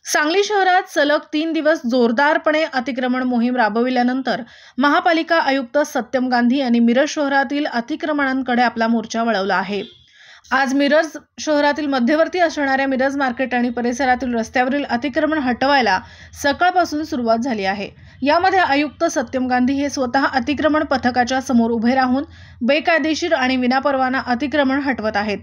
सांगली शहरात सलग 3 दिवस जोरदारपणे अतिक्रमण मोहीम राबविल्यानंतर महापालिका आयुक्त सत्यम गांधी यांनी मिरज शहरातील अतिक्रमणांकडे आपला मोर्चा वळवला आहे। आज मिरज शहरातील मध्यवर्ती असणाऱ्या मिरज मार्केट आणि परिसरातील रस्त्यावरील अतिक्रमण हटवायला सकाळपासून सुरुवात झाली आहे। यामध्ये आयुक्त सत्यम गांधी हे स्वतः अतिक्रमण पथकाच्या समोर उभे राहून बेकायदेशीर आणि विनापरवाना अतिक्रमण हटवत आहेत।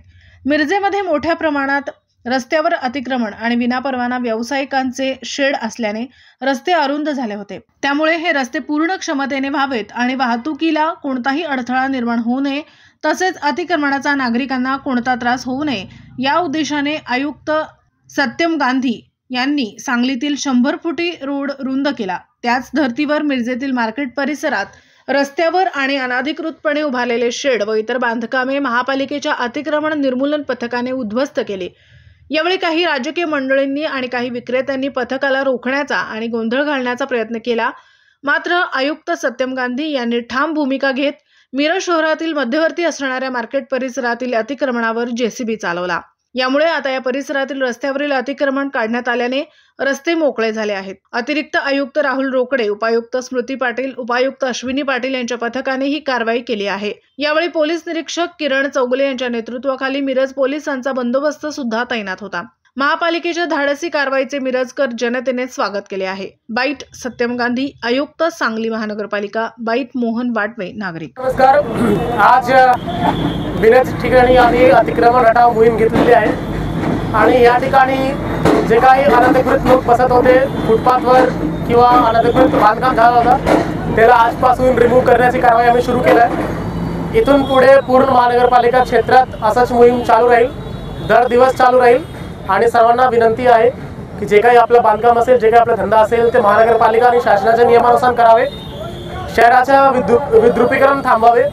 मिरजेमध्ये मोठ्या प्रमाणात रस्त्यावर अतिक्रमण आणि विनापरवाना व्यावसायिकांचे शेड असल्याने रस्ते अरुंद झाले होते। त्यामुळे हे रस्ते पूर्ण क्षमतेने व्हावेत आणि वाहतुकीला कोणताही अडथळा निर्माण होऊ नये, तसेच अतिक्रमणाचा नागरिकांना कोणता त्रास होऊ नये या उद्देशाने आयुक्त सत्यम गांधी यांनी सांगलीतील 100 फुटी रोड रुंद केला। त्याच धर्तीवर मिरजेतील मार्केट परिसरात रस्त्यावर आणि अनधिकृतपणे उभारलेले शेड व इतर बांधकामे महापालिकेच्या अतिक्रमण निर्मूलन पथकाने उद्ध्वस्त केले। यावेळी काही राजकीय मंडळींनी आणि काही विक्रेत्यांनी पथकाला रोखण्याचा आणि गोंधळ घालण्याचा प्रयत्न केला, मात्र आयुक्त सत्यम गांधी यांनी ठाम भूमिका घेत मिरज शहरातील मध्यवर्ती असणाऱ्या मार्केट परिसरातील अतिक्रमणावर जेसीबी चालवला। यामुळे आता या परिसरातील रस्त्यावरील अतिक्रमण काढण्यात आल्याने रस्ते मोकळे झाले आहेत। अतिरिक्त आयुक्त राहुल रोकडे, उपायुक्त स्मृती पाटील, उपायुक्त अश्विनी पाटील यांच्या पथकाने ही कारवाई केली आहे। यावेळी पोलीस निरीक्षक किरण चौगुले यांच्या नेतृत्वाखाली मिरज पोलिसांचा बंदोबस्त सुद्धा तैनात होता। महापालिकेच्या धाडसी कारवाईचे मिरजकर जनतेने स्वागत केले आहे। बाईट सत्यम गांधी, आयुक्त सांगली महानगरपालिका। बाईट मोहन वाटवे, नागरिक। नमस्कार। आज मिरज ठिकाणी आम्ही अतिक्रमण हटाव मोहीम घेतलेली आहे आणि या ठिकाणी जे काही अनधिकृत लोक बसत होते फुटपाथवर किंवा अनधिकृत बांधकाम झाला होता त्याला आजपासून रिमूव्ह करण्याची कारवाई आम्ही सुरू केली आहे। इथून पुढे पूर्ण महानगरपालिका क्षेत्रात असंच मोहीम चालू राहील, दर दिवस चालू राहील आणि सर्वांना विनंती आहे की जे काही आपलं बांधकाम असेल, जे काही आपला धंदा असेल ते महानगरपालिका आणि शासनाच्या नियमानुसार करावे, शहराच्या विद्रुपीकरण थांबवावे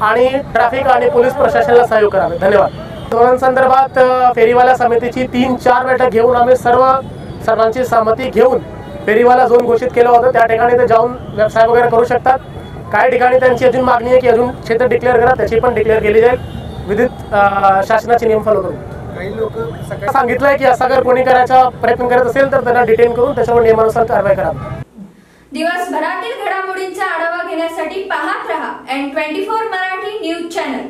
आणि ट्रॅफिक आणि पोलीस प्रशासनाला सहयोग करावे। धन्यवाद। धोरणांसंदर्भात फेरीवाला समितीची 3-4 बैठक घेऊन आम्ही सर्वांची सहमती घेऊन फेरीवाला झोन घोषित केलं होतं। त्या ठिकाणी ते जाऊन व्यवसाय वगैरे करू शकतात। काही ठिकाणी त्यांची अजून मागणी आहे की अजून क्षेत्र डिक्लेअर करा, त्याची पण डिक्लेअर केली जाईल विधित शासनाचे नियम फॉलो करून। काही लोक सांगितलंय की असं जर कोणी करायचा प्रयत्न करत असेल तर त्यांना डिटेन करून त्याच्यावर नियमानुसार कारवाई करावी। दिवसभरातील घडामोडींचा आढावा घेण्यासाठी पाहत रहा N24 मराठी न्यूज चॅनल।